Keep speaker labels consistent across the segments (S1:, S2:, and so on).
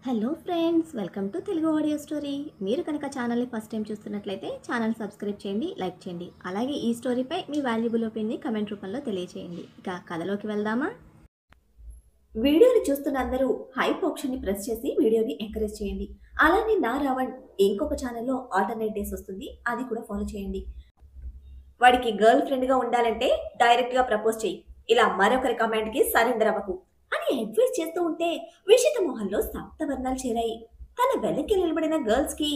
S1: Hello friends, welcome to Telugu audio story. మీరు కనుక ఛానల్ని ఫస్ట్ టైం చూస్తున్నట్లయితే ఛానల్ సబ్స్క్రైబ్ చేయండి, లైక్ చేయండి. అలాగే ఈ స్టోరీపై మీ వాల్యుబుల్ ఒపీనియన్ని కమెంట్ రూపంలో తెలియచేయండి. ఇక కథలోకి వెళ్దామా? వీడియోని చూస్తున్న అందరూ హైప్ ఆప్షన్ని ప్రెస్ చేసి వీడియోని ఎంకరేజ్ చేయండి. అలానే నా రావణ్ ఇంకొక ఛానల్లో ఆల్టర్నేట్ డేస్ వస్తుంది, అది కూడా ఫాలో చేయండి. వాడికి గర్ల్ ఫ్రెండ్గా ఉండాలంటే డైరెక్ట్గా ప్రపోజ్ చేయి, ఇలా మరొకరి కమెంట్కి సరెండర్ అవ్వకు అని అడ్వైస్ చేస్తూ ఉంటే విషిత మొహంలో సప్తవర్ణాలు చేరాయి. తన వెనక్కి నిలబడిన గర్ల్స్ కి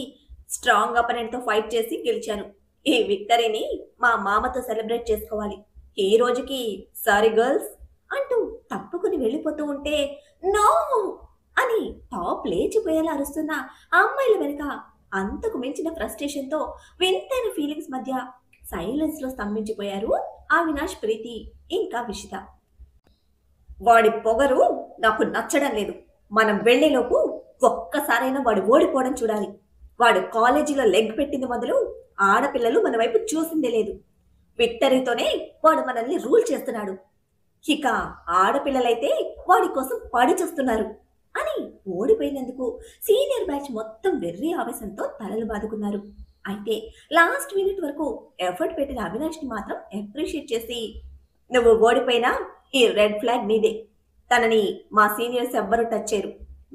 S1: స్ట్రాంగ్ అపనెంట్ తో ఫైట్ చేసి గెలిచాను. ఈ విక్టరీని మా మామతో సెలబ్రేట్ చేసుకోవాలి. ఈ రోజుకి సారీ గర్ల్స్ అంటూ తప్పుకుని వెళ్ళిపోతూ ఉంటే నో అని టాప్ లేచిపోయేలా అరుస్తున్న ఆ అమ్మాయిల వెనుక అంతకు మించిన ఫ్రస్ట్రేషన్ తో వింతైన ఫీలింగ్స్ మధ్య సైలెన్స్ లో స్తంభించిపోయారు అవినాష్, ప్రీతి ఇంకా విషిత. వాడి పొగరు నాకు నచ్చడం లేదు. మనం వెళ్లేలోపు ఒక్కసారైనా వాడు ఓడిపోవడం చూడాలి. వాడు కాలేజీలో లెగ్ పెట్టింది మొదలు ఆడపిల్లలు మన వైపు చూసిందే లేదు. విక్టరీతోనే వాడు మనల్ని రూల్ చేస్తున్నాడు. ఇక ఆడపిల్లలైతే వాడి కోసం పడి చూస్తున్నారు అని ఓడిపోయినందుకు సీనియర్ బ్యాచ్ మొత్తం వెర్రి ఆవేశంతో తలలు బాదుకున్నారు. అయితే లాస్ట్ మినిట్ వరకు ఎఫర్ట్ పెట్టిన అవినాష్ని మాత్రం అప్రిషియేట్ చేసి, నువ్వు ఓడిపోయినా ఈ రెడ్ ఫ్లాగ్ నీదే. తనని మా సీనియర్స్ ఎవ్వరూ టచ్ చేయరు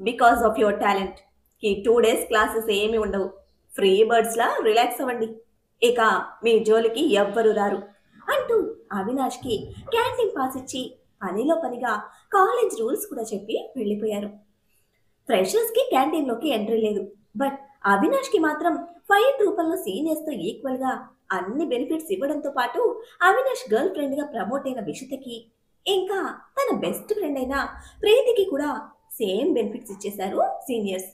S1: బికాస్ ఆఫ్ యువర్ టాలెంట్. ఈ 2 days క్లాసెస్ ఏమీ ఉండవు. ఫ్రీ బర్డ్స్ లా రిలాక్స్ అవ్వండి. ఇక మీ జోలికి ఎవ్వరు రారు అంటూ అవినాష్కి క్యాంటీన్ పాస్ ఇచ్చి పనిలో పనిగా కాలేజ్ రూల్స్ కూడా చెప్పి వెళ్ళిపోయారు. ఫ్రెషర్స్ కి క్యాంటీన్ లోకి ఎంట్రీ లేదు. బట్ అవినాష్ కి మాత్రం ఫైట్ రూపంలో సీనియర్స్ తో ఈక్వల్ గా అన్ని బెనిఫిట్స్ ఇవ్వడంతో పాటు అవినాష్ గర్ల్ ఫ్రెండ్ గా ప్రమోట్ అయిన విషితకి ఇంకా తన బెస్ట్ ఫ్రెండ్ అయిన ప్రీతికి కూడా సేమ్ బెనిఫిట్స్ ఇచ్చేశారు సీనియర్స్.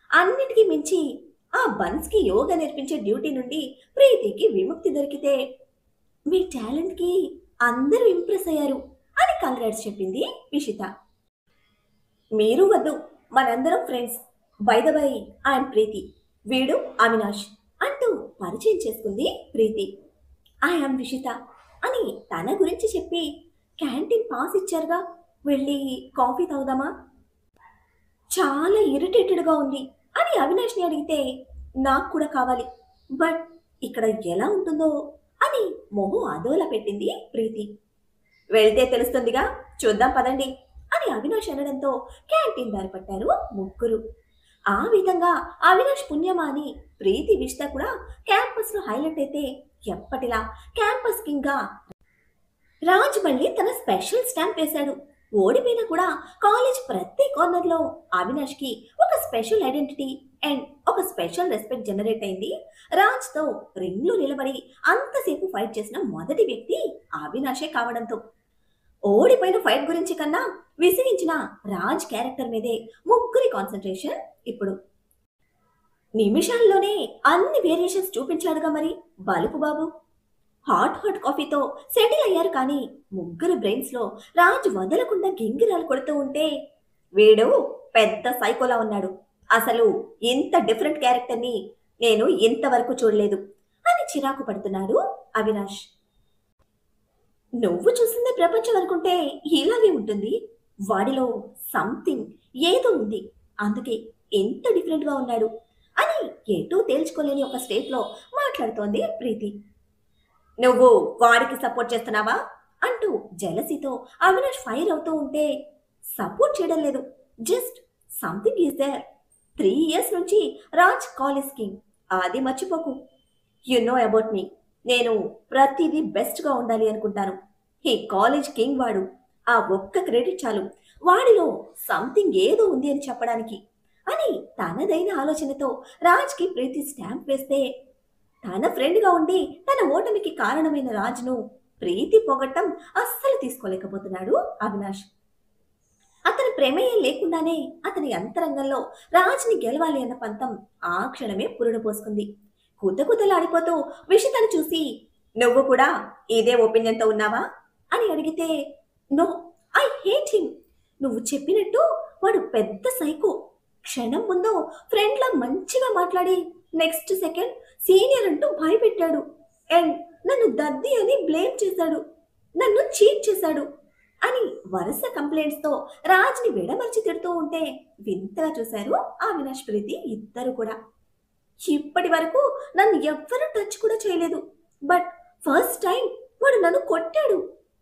S1: అన్నిటికీ మించి ఆ బన్స్ కి యోగా నేర్పించే డ్యూటీ నుండి ప్రీతికి విముక్తి దొరికితే మీ టాలెంట్ కి అందరూ ఇంప్రెస్ అయ్యారు అని కంగ్రాట్స్ చెప్పింది విషిత. మీరు వద్దు, మనందరం ఫ్రెండ్స్. By the by I'm Preethi, వీడు అవినాష్ అంటూ పరిచయం చేసుకుంది ప్రీతి. ఐఎమ్ విషిత అని తన గురించి చెప్పి, క్యాంటీన్ పాస్ ఇచ్చారుగా, వెళ్ళి కాఫీ తాగుదామా? చాలా ఇరిటేటెడ్గా ఉంది అని అవినాష్ని అడిగితే, నాకు కూడా కావాలి, బట్ ఇక్కడ ఎలా ఉంటుందో అని మొహం అదోలా పెట్టింది ప్రీతి. వెళ్తే తెలుస్తుందిగా, చూద్దాం పదండి అని అవినాష్ అనడంతో క్యాంటీన్ దారి పట్టారు ముగ్గురు. ఆ విధంగా అవినాష్ పుణ్యమా అని ప్రీతి విష్ట కూడా క్యాంపస్ లో హైలైట్ అయితే ఎప్పటిలా క్యాంపస్ కింగ్ గా రాజ్ మళ్ళీ తన స్పెషల్ స్టాంప్ వేశాడు. ఓడిపోయినా కూడా కాలేజ్ ప్రతి కార్నర్ లో అవినాష్ కి ఒక స్పెషల్ ఐడెంటిటీ అండ్ ఒక స్పెషల్ రెస్పెక్ట్ జనరేట్ అయింది. రాజ్ తో రింగ్ లో నిలబడి అంతసేపు ఫైట్ చేసిన మొదటి వ్యక్తి అవినాషే కావడంతో ఓడిపోయిన ఫైట్ గురించి కన్నా విసిగించిన రాజ్ క్యారెక్టర్ మీదే ముగ్గురి కాన్సన్ట్రేషన్ ఇప్పుడు. నిమిషాల్లోనే అన్ని వేరియేషన్స్ చూపించాడుగా మరి బలుపు బాబు. హాట్ కాఫీతో సెటిల్ అయ్యారు. కానీ ముగ్గురు బ్రెయిన్స్ లో రాజ్ వదలకుండా గింగిరాలు కొడుతూ ఉంటే, వీడు పెద్ద సైకోలా ఉన్నాడు, అసలు ఇంత డిఫరెంట్ క్యారెక్టర్ని నేను ఇంతవరకు చూడలేదు అని చిరాకు పడుతున్నాడు అవినాష్. నువ్వు చూసిందే ప్రపంచం అనుకుంటే ఇలాగే ఉంటుంది. వాడిలో సంథింగ్ ఏదో ఉంది, అందుకే ఎంత డిఫరెంట్ గా ఉన్నాడు అని ఎటూ తేల్చుకోలేని ఒక స్టేట్ లో మాట్లాడుతోంది ప్రీతి. నువ్వు వాడికి సపోర్ట్ చేస్తున్నావా అంటూ జెలసీతో అవినాష్ ఫైర్ అవుతూ ఉంటే, సపోర్ట్ చేయడం లేదు, just something is there. 3 years నుంచి రాజ్ కాలేజ్ కింగ్, అది మర్చిపోకు. యు నో అబౌట్ మీ, నేను ప్రతిదీ బెస్ట్గా ఉండాలి అనుకుంటాను. ఈ కాలేజ్ కింగ్ వాడు, ఆ ఒక్క క్రెడిట్ చాలు వాడిలో సంథింగ్ ఏదో ఉంది అని చెప్పడానికి అని తనదైన ఆలోచనతో రాజ్కి ప్రీతి స్టాంప్ వేస్తే, తన ఫ్రెండ్గా ఉండి తన ఓటమికి కారణమైన రాజ్ను ప్రీతి పొగట్టం అస్సలు తీసుకోలేకపోతున్నాడు అవినాష్. అతని ప్రమేయం లేకుండానే అతని అంతరంగంలో రాజ్ని గెలవాలి అన్న పంతం ఆ క్షణమే పురుడు పోసుకుంది. కుతకుతలాడిపోతూ విషితను చూసి, నువ్వు కూడా ఇదే ఒపీనియన్తో ఉన్నావా అని అడిగితే, నో, ఐ హేట్ హిమ్. నువ్వు చెప్పినట్టు వాడు పెద్ద సైకో. క్షణం ముందు ఫ్రెండ్లా మంచిగా మాట్లాడి నెక్స్ట్ సెకండ్ సీనియర్ అంటూ భయపెట్టాడు అండ్ నన్ను దద్ది అని బ్లేమ్ చేశాడు, నన్ను చీట్ చేశాడు అని వరుస కంప్లైంట్స్ తో రాజ్ని విడమర్చి తిడుతూ ఉంటే వింతగా చూశారు అవినాష్ ప్రీతి ఇద్దరు కూడా. ఇప్పటి వరకు నన్ను ఎవ్వరూ టచ్ కూడా చేయలేదు, బట్ ఫస్ట్ టైం వాడు నన్ను కొట్టాడు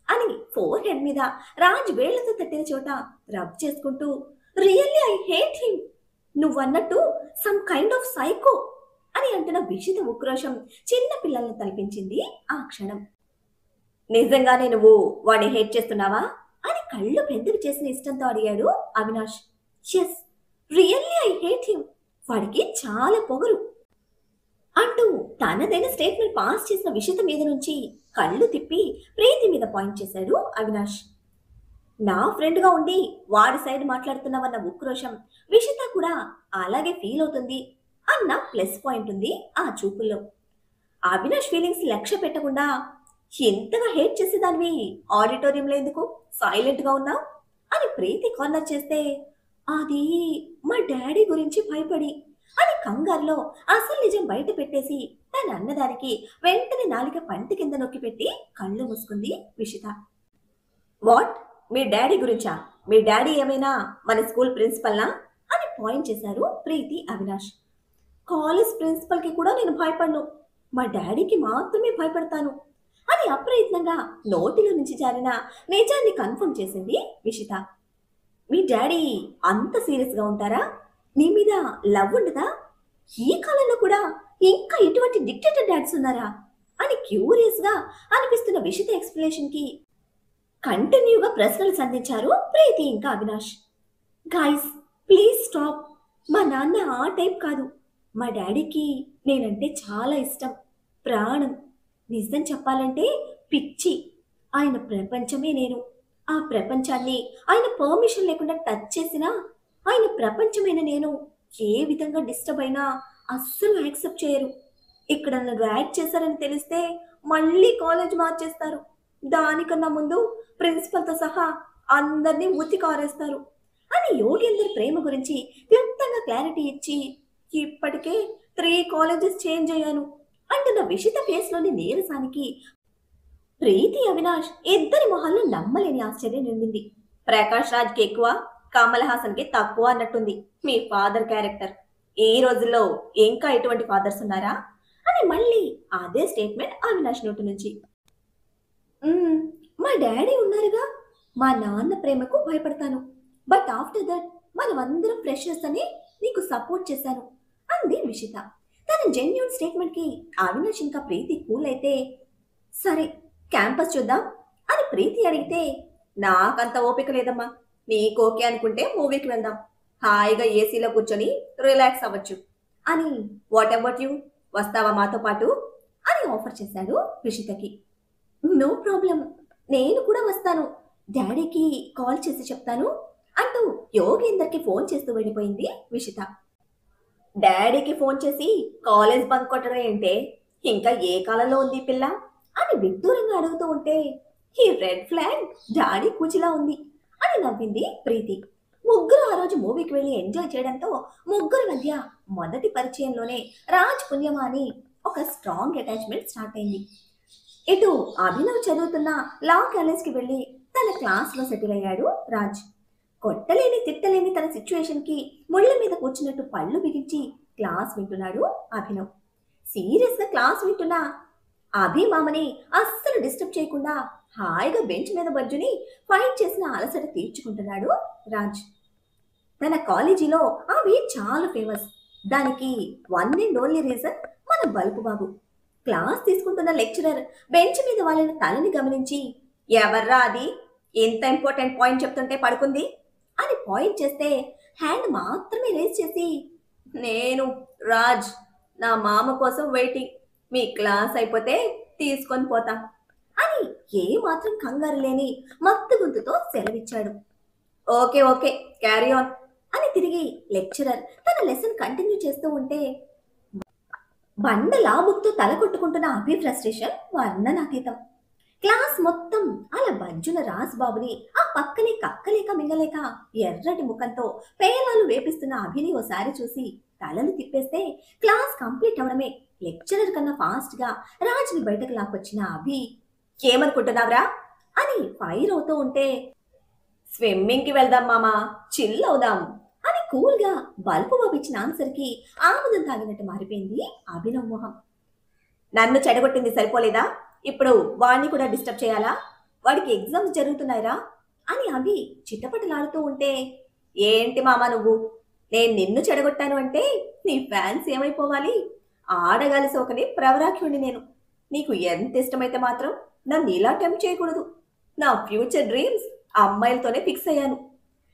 S1: అని ఫోర్ హెడ్ మీద రాజ్ వేళ్లతో తట్టిన చోట రబ్ చేసుకుంటూ, రియల్లీ ఐ హేట్ హిమ్, నువ్వన్నట్టు సమ్ కైండ్ ఆఫ్ సైకో అని అంటున్న విషిత ఉక్రోషం చిన్న పిల్లల్ని తలపించింది ఆ క్షణం. నిజంగానే నువ్వు వాడిని హేట్ చేస్తున్నావా అని కళ్ళు పెద్దవి చేసిన ఇష్టంతో అడిగాడు Avinash. Yes, really I hate him, వాడికి చాలా పొగరు అంటూ తనదైన స్టేట్మెంట్ పాస్ చేసిన విషిత మీద నుంచి కళ్ళు తిప్పి ప్రీతి మీద పాయింట్ చేశాడు అవినాష్. నా ఫ్రెండ్గా ఉండి వాడి సైడ్ మాట్లాడుతున్నావన్న ఉక్రోషం విషిత కూడా అలాగే ఫీల్ అవుతుంది అన్న ప్లస్ పాయింట్ ఉంది ఆ చూపుల్లో. అవినాష్ ఫీలింగ్స్ లక్ష్య పెట్టకుండా, ఎంతగా హేట్ చేసేదానివి ఆడిటోరియంలో ఎందుకు సైలెంట్గా ఉన్నావు అని ప్రీతి కార్నర్ చేస్తే, అది మా డాడీ గురించి భయపడి అని కంగారులో అసలు నిజం బయట పెట్టేసి తన అన్నదానికి వెంటనే నాలిక పంటి కింద నొక్కి పెట్టి కళ్ళు మూసుకుంది విషిత. వాట్, మీ డాడీ గురించా? మీ డాడీ ఏమైనా మన స్కూల్ ప్రిన్సిపల్నా అని పాయింట్ చేశారు ప్రీతి అవినాష్. కాలేజ్ ప్రిన్సిపల్కి కూడా నేను భయపడను, మా డాడీకి మాత్రమే భయపడతాను అని అప్రయత్నంగా నోటిలో నుంచి జారిన నిజాన్ని కన్ఫర్మ్ చేసింది విషిత. మీ డాడీ అంత సీరియస్గా ఉంటారా? నీ మీద లవ్ ఉండదా? ఈ కాలంలో కూడా ఇంకా ఇటువంటి డిక్టేటర్ డాడ్స్ ఉన్నారా అని క్యూరియస్గా అనిపిస్తున్న విషిత ఎక్స్ప్లెనేషన్కి కంటిన్యూగా ప్రశ్నలు సంధించారు ప్రీతి ఇంకా అవినాష్. గాయ్స్ ప్లీజ్ స్టాప్, మా నాన్న ఆ టైప్ కాదు, మా డాడీకి నేనంటే చాలా ఇష్టం, ప్రాణం, నిజం చెప్పాలంటే పిచ్చి, ఆయన ప్రపంచమే నేను, ఆ ప్రపంచాన్ని ఆయన పర్మిషన్ లేకుండా టచ్ చేసినా ఆయన ప్రపంచమైన నేను ఏ విధంగా డిస్టర్బ్ అయినా అస్సలు యాక్సెప్ట్ చేయరు. ఇక్కడ నన్ను ర్యాక్ చేశారని తెలిస్తే మళ్ళీ కాలేజ్ మార్చేస్తారు, దానికన్నా ముందు ప్రిన్సిపల్తో సహా అందరినీ ఉతి కారేస్తారు అని యోగేందర్ ప్రేమ గురించి క్లుప్తంగా క్లారిటీ ఇచ్చి, ఇప్పటికే 3 కాలేజెస్ చేంజ్ అయ్యాను అంటున్న విషిత ఫేస్లోని నీరసానికి ప్రీతి అవినాష్ ఇద్దరి మొహాల్లో నమ్మలేని ఆశ్చర్యం నిండింది. ప్రకాష్ రాజ్కి ఎక్కువ, కమల్ హాసన్కి తక్కువ అన్నట్టుంది మీ ఫాదర్ క్యారెక్టర్. ఈ రోజుల్లో ఇంకా ఎటువంటి ఫాదర్స్ ఉన్నారా అని మళ్ళీ అదే స్టేట్మెంట్ అవినాష్ నోటి నుంచి. మా డాడీ ఉన్నారుగా, మా నాన్న ప్రేమకు భయపడతాను, బట్ ఆఫ్టర్ దట్ మనమందరం ఫ్రెషర్స్ అని నీకు సపోర్ట్ చేశాను అంది విషిత. తన జెన్యూన్ స్టేట్మెంట్కి అవినాష్ ఇంకా ప్రీతి కూల్ అయితే, సరే క్యాంపస్ చూద్దాం అని ప్రీతి అడిగితే, నాకంత ఓపిక లేదమ్మా, నీకు ఓకే అనుకుంటే మూవీకి వెళ్దాం, హాయిగా ఏసీలో కూర్చొని రిలాక్స్ అవ్వచ్చు అని, వాట్ అబౌట్ యూ, వస్తావా మాతో పాటు అని ఆఫర్ చేశాడు విషితకి. నో ప్రాబ్లం, నేను కూడా వస్తాను, డాడీకి కాల్ చేసి చెప్తాను అంటూ యోగేందర్కి ఫోన్ చేస్తూ వెళ్ళిపోయింది విషిత. డాడీకి ఫోన్ చేసి కాలేజ్ బంక్ కొట్టడం ఏంటే, ఇంకా ఏ కాలంలో ఉంది పిల్ల అని విడ్డూరంగా అడుగుతూ ఉంటే, ఈ రెడ్ ఫ్లాగ్ డాడీ కూచిలా ఉంది అని నవ్వింది ప్రీతి. ముగ్గురు ఆ రోజు మూవీకి వెళ్ళి ఎంజాయ్ చేయడంతో ముగ్గురి మధ్య మొదటి పరిచయంలోనే రాజ్ పుణ్యమా అని ఒక స్ట్రాంగ్ అటాచ్మెంట్ స్టార్ట్ అయింది. ఇటు అభినవ్ చదువుతున్న లా కాలేజ్కి వెళ్ళి తన క్లాస్లో సెటిల్ అయ్యాడు రాజ్. కొట్టలేని తిట్టలేని తన సిచ్యువేషన్కి ముళ్ళ మీద కూర్చున్నట్టు పళ్ళు బిగించి క్లాస్ వింటున్నాడు అభినవ్. సీరియస్గా క్లాస్ వింటున్న అభిమామని అస్సలు డిస్టర్బ్ చేయకుండా హాయిగా బెంచ్ మీద బజ్జుని ఫైట్ చేసిన అలసట తీర్చుకుంటున్నాడు రాజ్. తన కాలేజీలో అవి చాలా ఫేమస్, దానికి వన్ అండ్ ఓన్లీ రీజన్ మన బల్పు బాబు. క్లాస్ తీసుకుంటున్న లెక్చరర్ బెంచ్ మీద వాళ్ళని తలని గమనించి, ఎవర్రా అది, ఎంత ఇంపార్టెంట్ పాయింట్ చెప్తుంటే పడుకుంది అని పాయింట్ చేస్తే హ్యాండ్ మాత్రమే రేస్ చేసి, నేను రాజ్, నా మామ కోసం వెయిటింగ్, మీ క్లాస్ అయిపోతే తీసుకొని పోతా అని ఏ మాత్రం కంగారు లేని మత్తు గొంతుతో సెలవిచ్చాడు. ఓకే ఓకే క్యారీ ఆన్ అని తిరిగి లెక్చరర్ తన లెసన్ కంటిన్యూ చేస్తూ ఉంటే బండలా బుక్తో తల కొట్టుకుంటున్న అభి ఫ్రస్ట్రేషన్ వర్ణనాతీతం. క్లాస్ మొత్తం అలా బజ్జున రాజ్ బాబుని ఆ పక్కనే కక్కలేక మింగలేక ఎర్రటి ముఖంతో పేలాలు వేపిస్తున్న అభిని ఓసారి చూసి తలలు తిప్పేస్తే క్లాస్ కంప్లీట్ అవడమే లెక్చరర్ కన్నా ఫాస్ట్ గా రాజ్ని బయటకు లాక్కొచ్చిన అభి, ఏమనుకుంటున్నావురా అని ఫైర్ అవుతూ ఉంటే, స్విమ్మింగ్కి వెళ్దాం మామా, చిల్ అవుదాం అని కూల్గా బల్బు బాబు ఇచ్చిన ఆన్సర్కి ఆముదం తాగినట్టు మారిపోయింది అభినవ్ మొహం. నన్ను చెడగొట్టింది సరిపోలేదా, ఇప్పుడు వాడిని కూడా డిస్టర్బ్ చేయాలా? వాడికి ఎగ్జామ్స్ జరుగుతున్నాయిరా అని అభి చిట్టపటలాడుతూ ఉంటే, ఏంటి మామా నువ్వు, నేను నిన్ను చెడగొట్టాను అంటే నీ ఫ్యాన్స్ ఏమైపోవాలి? ఆడగాలి సోకని ప్రవరాఖ్యుణ్ణి నేను. నీకు ఎంత ఇష్టమైతే మాత్రం నన్ను ఇలా టెంప్ట్ చేయకూడదు. నా ఫ్యూచర్ డ్రీమ్స్ అమ్మాయిలతోనే ఫిక్స్ అయ్యాను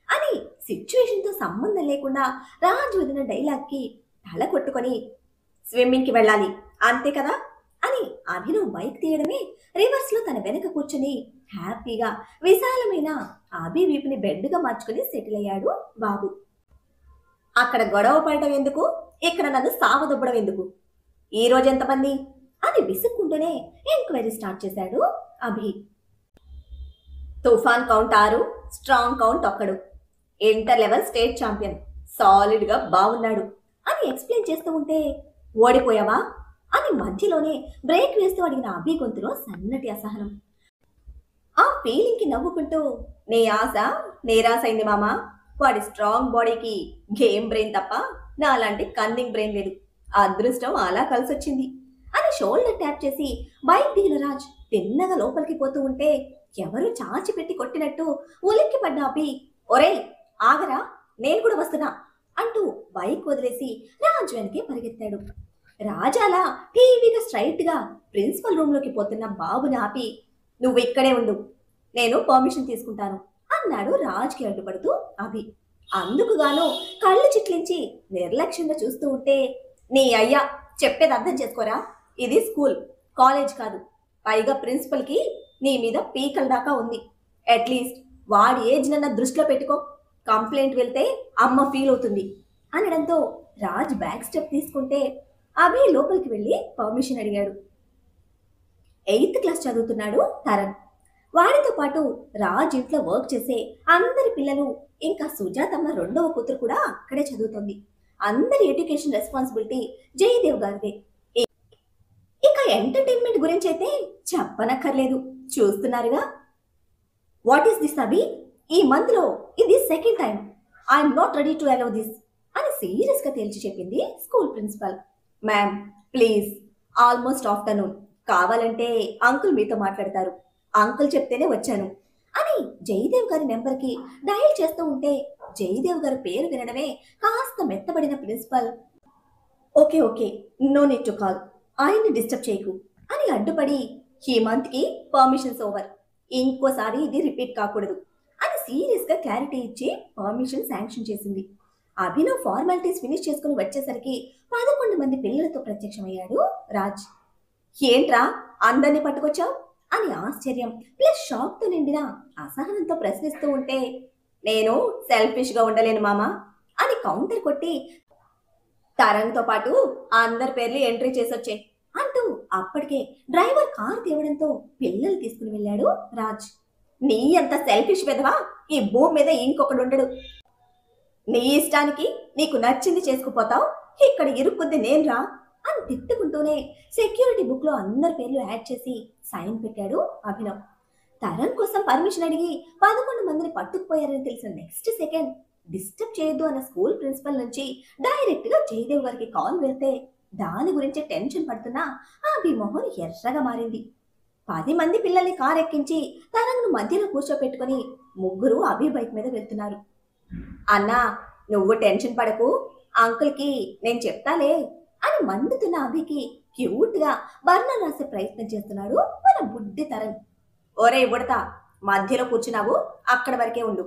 S1: అని సిచ్యువేషన్తో సంబంధం లేకుండా రాజు వదిన డైలాగ్కి తల కొట్టుకొని, స్విమ్మింగ్కి వెళ్ళాలి అంతే కదా అని అభినవ్ బైక్ తీయడమే రివర్స్లో తన వెనక కూర్చుని హ్యాపీగా విశాలమైన అభి వీపుని బెడ్గా మార్చుకుని సెటిల్ అయ్యాడు బాబు. అక్కడ గొడవ పడటం ఎందుకు, ఇక్కడ నన్ను సావదొబ్బడం ఎందుకు, ఈ రోజు ఎంతమంది అని విసుక్కుంటూనే ఎంక్వైరీ స్టార్ట్ చేశాడు అభి. తుఫాన్ count 6, strong count 1, inter level state champion, సాలిడ్గా బాగున్నాడు అని ఎక్స్ప్లెయిన్ చేస్తూ ఉంటే, ఓడిపోయావా అని మధ్యలోనే బ్రేక్ వేస్తూ అడిగిన అభి గొంతులో సన్నటి అసహనం. ఆ ఫీలింగ్కి నవ్వుకుంటూ, నీ ఆశ నేరాసైంది మామా, వాడి స్ట్రాంగ్ బాడీకి గేమ్ బ్రెయిన్ తప్ప నాలాంటి కన్నింగ్ బ్రెయిన్ లేదు, అదృష్టం అలా కలిసొచ్చింది అని షోల్డర్ ట్యాప్ చేసి బైక్ దిగిన రాజ్ తిన్నగా లోపలికి పోతూ ఉంటే, ఎవరు చాచి పెట్టి కొట్టినట్టు ఉలిక్కి పడ్డ అభి, ఒరేయ్ ఆగరా, నేను కూడా వస్తున్నా అంటూ బైక్ వదిలేసి రాజ్ వెనకే పరిగెత్తాడు. రాజాలా టీవీగా స్ట్రైట్గా ప్రిన్సిపల్ రూమ్లోకి పోతున్న బాబుని ఆపి, నువ్వు ఇక్కడే ఉండు, నేను పర్మిషన్ తీసుకుంటాను అన్నాడు రాజ్కి అడ్డుపడుతూ అభి. అందుకుగాను కళ్ళు చిట్లించి నిర్లక్ష్యంగా చూస్తూ ఉంటే, నీ అయ్యా చెప్పేది అర్థం చేసుకోరా, ఇది స్కూల్ కాలేజ్ కాదు, పైగా ప్రిన్సిపల్కి నీ మీద పీకల దాకా ఉంది, అట్లీస్ట్ వాడి ఏజ్ నన్న దృష్టిలో పెట్టుకో, కంప్లైంట్ వెళ్తే అమ్మ ఫీల్ అవుతుంది అనడంతో రాజ్ బ్యాక్ స్టెప్ తీసుకుంటే అభి లోపలికి వెళ్ళి పర్మిషన్ అడిగాడు. 8th క్లాస్ చదువుతున్నాడు తరణ్. వాడితో పాటు రాజ్ ఇంట్లో వర్క్ చేసే అందరి పిల్లలు, ఇంకా సుజాతమ్మ 2వ కూతురు కూడా అక్కడే చదువుతుంది. అందరి ఎడ్యుకేషన్ రెస్పాన్సిబిలిటీ జయదేవ్ గారిదే. ఇక ఎంటర్టైన్మెంట్ గురించి అయితే చెప్పనక్కర్లేదు, చూస్తున్నారుగా. వాట్ ఈస్ దిస్ అభి, ఈ మంత్ లో ఇది second time, I'm not ready to allow this అని సీరియస్ గా తేల్చి చెప్పింది school principal. Ma'am please, almost afternoon, కావాలంటే అంకుల్ మీతో మాట్లాడతారు, అంకుల్ చెప్తేనే వచ్చాను అని జయదేవ్ గారి నెంబర్కి డయల్ చేస్తూ ఉంటే, జయదేవ్ గారి పేరు వినడమే కాస్త మెత్తబడిన principal, okay okay no need to call, ఆయన్ని డిస్టర్బ్ చేయకు అని అడ్డుపడి, ఈ మంత్కి పర్మిషన్స్ ఓవర్, ఇంకోసారి ఇది రిపీట్ కాకూడదు అని సీరియస్గా క్లారిటీ ఇచ్చి పర్మిషన్ శాంక్షన్ చేసింది. అభినవ్ ఫార్మాలిటీస్ ఫినిష్ చేసుకుని వచ్చేసరికి 11 మంది పిల్లలతో ప్రత్యక్షమయ్యాడు రాజ్. ఏంట్రా అందరినీ పట్టుకొచ్చావు అని ఆశ్చర్యం ప్లస్ షాక్తో నిండిన అసహనంతో ప్రశ్నిస్తూ ఉంటే, నేను సెల్ఫిష్గా ఉండలేను మామా అని కౌంటర్ కొట్టి, తరంతో పాటు అందరి పేర్లు ఎంట్రీ చేసొచ్చే అంటూ అప్పటికే డ్రైవర్ కార్ తేవడంతో పిల్లలు తీసుకుని వెళ్ళాడు రాజ్. నీ అంత సెల్ఫిష్ పెదవా ఈ భూమి మీద ఇంకొకడు ఉండడు, నీ ఇష్టానికి నీకు నచ్చింది చేసుకుపోతావు, ఇక్కడ ఇరుక్కుంది నేను రా అని తిట్టుకుంటూనే సెక్యూరిటీ బుక్ లో అందరి పేర్లు యాడ్ చేసి సైన్ పెట్టాడు అభినవ్. తరణ్ కోసం పర్మిషన్ అడిగి 11 మందిని పట్టుకుపోయారని తెలిసిన నెక్స్ట్ సెకండ్ డిస్టర్బ్ చేయొద్దు అన్న స్కూల్ ప్రిన్సిపల్ నుంచి డైరెక్ట్ గా జయదేవ్ గారికి కాల్ వెళ్తే, దాని గురించి టెన్షన్ పడుతున్నా అభి మొహం ఎర్రగా మారింది. 10 మంది పిల్లల్ని కార్ ఎక్కించి తరణ్ను మధ్యలో కూర్చోపెట్టుకుని ముగ్గురు అభి బైక్ మీద వెళ్తున్నారు. అన్నా నువ్వు టెన్షన్ పడకు, అంకుల్కి నేను చెప్తాలే అని మండుతున్న అభికి క్యూట్ గా బర్ణం రాసే ప్రయత్నం చేస్తున్నాడు మన బుడ్డి తరణ్. ఒరే ఉడతా, మధ్యలో కూర్చున్నావు అక్కడ వరకే ఉండు,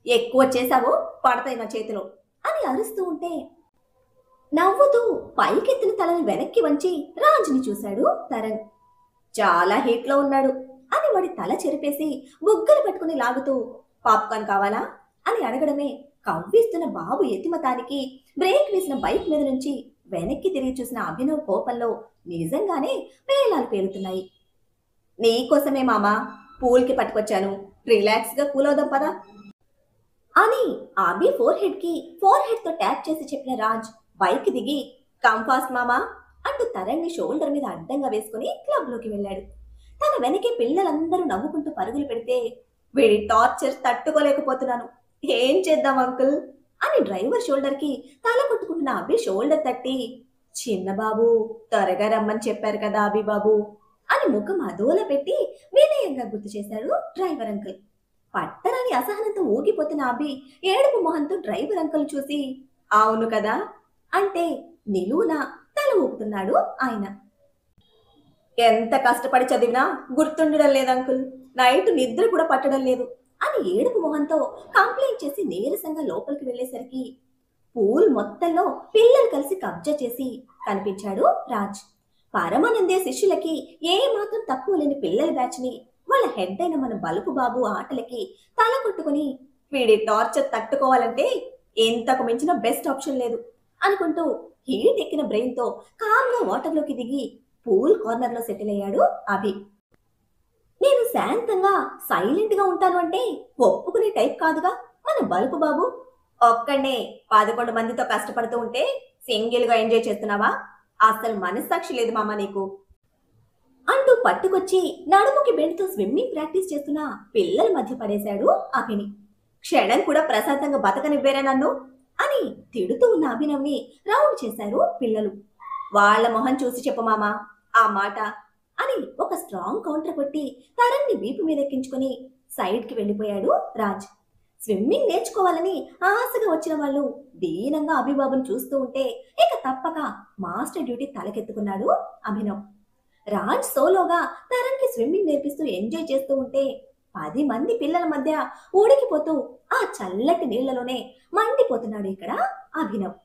S1: ఎక్కువ చేశావు పడతాయి నా చేతిలో అని అరుస్తూ ఉంటే, నవ్వుతూ పైకెత్తిన తలని వెనక్కి వంచి రాజుని చూశాడు తరణ్. చాలా హీట్ లో ఉన్నాడు అని వాడి తల చెరిపేసి బుగ్గలు పట్టుకుని లాగుతూ, పాప్కార్న్ కావాలా అని అడగడమే కవ్విస్తున్న బాబు ఎత్తిమతానికి బ్రేక్ వేసిన బైక్ మీద నుంచి వెనక్కి తిరిగి చూసిన అభినవ్ కోపంలో నిజంగానే పేలాలు పేలుతున్నాయి. నీకోసమే మామా పూల్కి పట్టుకొచ్చాను, రిలాక్స్ గా కూలవుదాం పదా అని అభి ఫోర్ హెడ్ తో ట్యాప్ చేసి చెప్పిన రాజ్ బైక్ దిగి, కంఫాస్ట్ మామా అంటూ తరణ్ని షోల్డర్ మీద అడ్డంగా వేసుకుని క్లబ్ లోకి వెళ్ళాడు. తన వెనకే పిల్లలందరూ నవ్వుకుంటూ పరుగులు పెడితే వీడి టార్చర్ తట్టుకోలేకపోతున్నాను. ఏం చేద్దాం అంకుల్ అని డ్రైవర్ షోల్డర్ కి తల కొట్టుకుంటున్న అభి షోల్డర్ తట్టి, చిన్న బాబు త్వరగా రమ్మని చెప్పారు కదా అభి బాబు అని ముఖం అదోల పెట్టి వినయంగా గుర్తు చేశాడు డ్రైవర్ అంకుల్. పట్టరాని అసహనంతో ఊగిపోతున్న అభి ఏడుపు మొహంతో డ్రైవర్ అంకుల్ చూసి, అవును కదా అంటే నిలువున తల ఊపుతున్నాడు ఆయన. ఎంత కష్టపడి చదివినా గుర్తుండడం లేదు అంకుల్, నైట్ నిద్ర కూడా పట్టడం లేదు అని ఏడుపు మొహంతో కంప్లైంట్ చేసి నీరసంగా లోపలికి వెళ్ళేసరికి పూల్ మొత్తంలో పిల్లలు కలిసి కబ్జా చేసి కనిపించాడు రాజ్. పరమానందే శిష్యులకి ఏ మాత్రం తక్కువ లేని పిల్లల బ్యాచ్ ని వాళ్ళ హెడ్ అయిన మన బలుపు బాబు ఆటలకి తల కొట్టుకుని, వీడి టార్చర్ తట్టుకోవాలంటే ఇంతకు మించిన బెస్ట్ ఆప్షన్ లేదు అనుకుంటూ హీట్ ఎక్కిన బ్రెయిన్ తో కామ్గా వాటర్లోకి దిగి పూల్ కార్నర్ లో సెటిల్ అయ్యాడు అభి. నేను శాంతంగా సైలెంట్ గా ఉంటాను అంటే ఒప్పుకునే టైప్ కాదుగా మన బలుపు బాబు. ఒక్కడే 11 మందితో కష్టపడుతూ ఉంటే సింగిల్ గా ఎంజాయ్ చేస్తున్నావా? అసలు మనస్సాక్షి లేదు మామ నీకు అంటూ పట్టుకొచ్చి నడుముకి బెండ్తో స్విమ్మింగ్ ప్రాక్టీస్ చేస్తున్న పిల్లల మధ్య పడేశాడు అభిని. క్షణం కూడా ప్రశాంతంగా బతకనివ్వేరా నన్ను అని తిడుతూ ఉన్న అభినవ్ని రౌండ్ చేశారు పిల్లలు. వాళ్ల మొహం చూసి చెప్పు మామా ఆ మాట అని ఒక స్ట్రాంగ్ కౌంటర్ కొట్టి తరణ్ణి వీపు మీద ఎక్కించుకుని సైడ్ కి వెళ్ళిపోయాడు రాజ్. స్విమ్మింగ్ నేర్చుకోవాలని ఆశగా వచ్చిన వాళ్ళు దీనంగా అభిబాబుని చూస్తూ ఉంటే ఇక తప్పక మాస్టర్ డ్యూటీ తలకెత్తుకున్నాడు అభినవ్. రాజ్ సోలోగా తరణ్కి స్విమ్మింగ్ నేర్పిస్తూ ఎంజాయ్ చేస్తూ ఉంటే 10 మంది పిల్లల మధ్య ఊడికిపోతూ ఆ చల్లటి నీళ్లలోనే మండిపోతున్నాడు ఇక్కడ అభినవ్.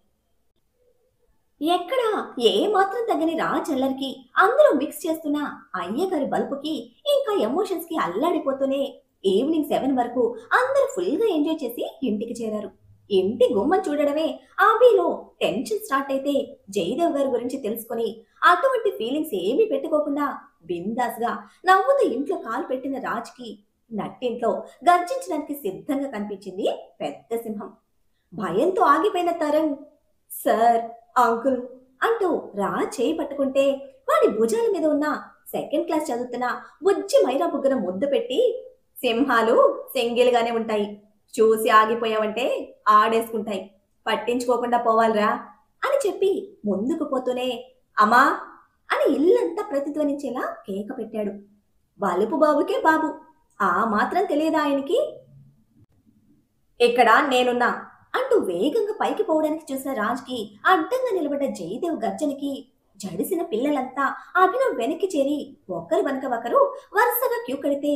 S1: ఎక్కడ ఏ మాత్రం తగ్గని రాజ్ అల్లరికి అందులో మిక్స్ చేస్తున్న అయ్యగారి బల్పుకి ఇంకా ఎమోషన్స్ కి అల్లాడిపోతూనే ఈవినింగ్ 7 వరకు అందరూ ఫుల్ గా ఎంజాయ్ చేసి ఇంటికి చేరారు. ఇంటి గుమ్మం చూడడమే ఆబీలో టెన్షన్ స్టార్ట్ అయితే జయదేవ్ గారి గురించి తెలుసుకొని అటువంటి ఫీలింగ్స్ ఏమీ పెట్టుకోకుండా బిందాస్ గా నవ్వుతూ ఇంట్లో కాలు పెట్టిన రాజ్ కి నట్టింట్లో గర్జించడానికి సిద్ధంగా కనిపించింది పెద్ద సింహం. భయంతో ఆగిపోయిన తరుణ్ సార్ అంకుల్ అంటూ రాజ్ చేయి పట్టుకుంటే వాడి భుజాల మీద ఉన్న 2nd క్లాస్ చదువుతున్న బుజ్జి మైరా బుగ్గన ముద్దు పెట్టి, సింహాలు సింగిల్ గానే ఉంటాయి, చూసి ఆగిపోయావంటే ఆడేసుకుంటాయి, పట్టించుకోకుండా పోవాలిరా అని చెప్పి ముందుకు పోతూనే అమ్మా అని ఇల్లంతా ప్రతిధ్వనించేలా కేక పెట్టాడు. బలుపు బాబుకే బాబు, ఆ మాత్రం తెలియదా ఆయనకి? ఇక్కడ నేనున్నా అంటూ వేగంగా పైకి పోవడానికి చూసిన రాజ్కి అడ్డంగా నిలబడ్డ జయదేవ్ గర్జనకి జడిసిన పిల్లలంతా అభినవ్ వెనక్కి చేరి ఒకరి వెనక ఒకరు వరుసగా క్యూ కడితే,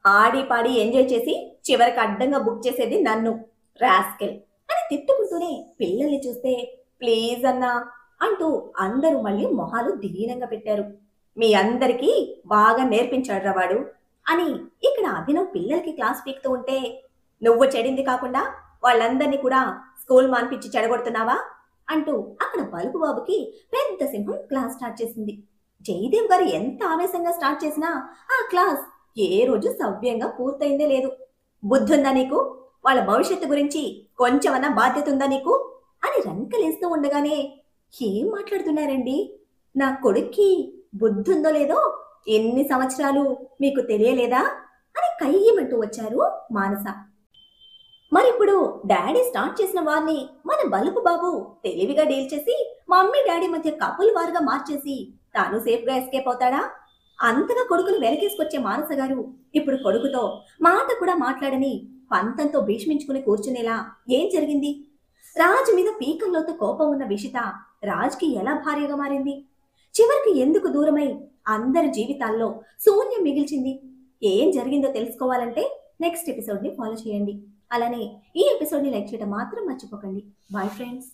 S1: ఆడి పాడి ఎంజాయ్ చేసి చివరికి అడ్డంగా బుక్ చేసేది నన్ను రాస్కెల్ అని తిట్టుకుంటూనే పిల్లల్ని చూస్తే ప్లీజ్ అన్నా అంటూ అందరూ మళ్ళీ మొహాలు దీనంగా పెట్టారు. మీ అందరికీ బాగా నేర్పించాడు వాడు అని ఇక్కడ అభినవ్ పిల్లలకి క్లాస్ పీకుతూ ఉంటే, నువ్వు చెడింది కాకుండా వాళ్ళందరినీ కూడా స్కూల్ మాన్పించి చెడగొడుతున్నావా అంటూ అక్కడ బలుపు బాబుకి పెద్ద సింహం క్లాస్ స్టార్ట్ చేసింది. జయదేవ్ గారు ఎంత ఆవేశంగా స్టార్ట్ చేసినా ఆ క్లాస్ ఏ రోజు సవ్యంగా పూర్తయిందే లేదు. బుద్ధుందా నీకు? వాళ్ళ భవిష్యత్తు గురించి కొంచెమన్నా బాధ్యత ఉందా నీకు అని రంకలేస్తూ ఉండగానే, ఏం మాట్లాడుతున్నారండి, నా కొడుక్కి బుద్ధుందో లేదో ఎన్ని సంవత్సరాలు మీకు తెలియలేదా అని కయ్యమంటూ వచ్చారు మానస. మరిప్పుడు డాడీ స్టార్ట్ చేసిన వారిని మన బలుపు బాబు తెలివిగా డీల్ చేసి మమ్మీ డాడీ మధ్య కపుల్ వారుగా మార్చేసి తాను సేఫ్ గా ఎస్కేప్ అవుతాడా? అంతగా కొడుకును వెనకేసుకొచ్చే మానస గారు ఇప్పుడు కొడుకుతో మాట కూడా మాట్లాడని పంతంతో భీష్మించుకుని కూర్చునేలా ఏం జరిగింది? రాజు మీద పీకల్లోతో కోపం ఉన్న విషిత రాజ్కి ఎలా భార్యగా మారింది? చివరికి ఎందుకు దూరమై అందరి జీవితాల్లో శూన్యం మిగిల్చింది? ఏం జరిగిందో తెలుసుకోవాలంటే నెక్స్ట్ ఎపిసోడ్ని ఫాలో చేయండి. అలానే ఈ ఎపిసోడ్ని లైక్ చేయడం మాత్రం మర్చిపోకండి. Bye friends.